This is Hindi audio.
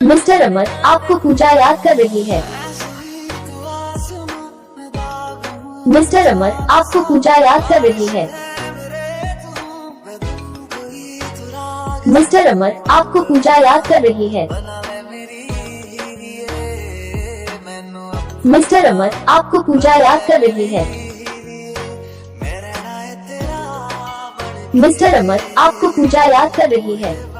मिस्टर अमर, आपको पूजा याद कर रही है। मिस्टर अमर, आपको पूजा याद कर रही है। मिस्टर अमर, आपको पूजा याद कर रही है। मिस्टर अमर, आपको पूजा याद कर रही है। मिस्टर अमर, आपको पूजा याद कर रही है।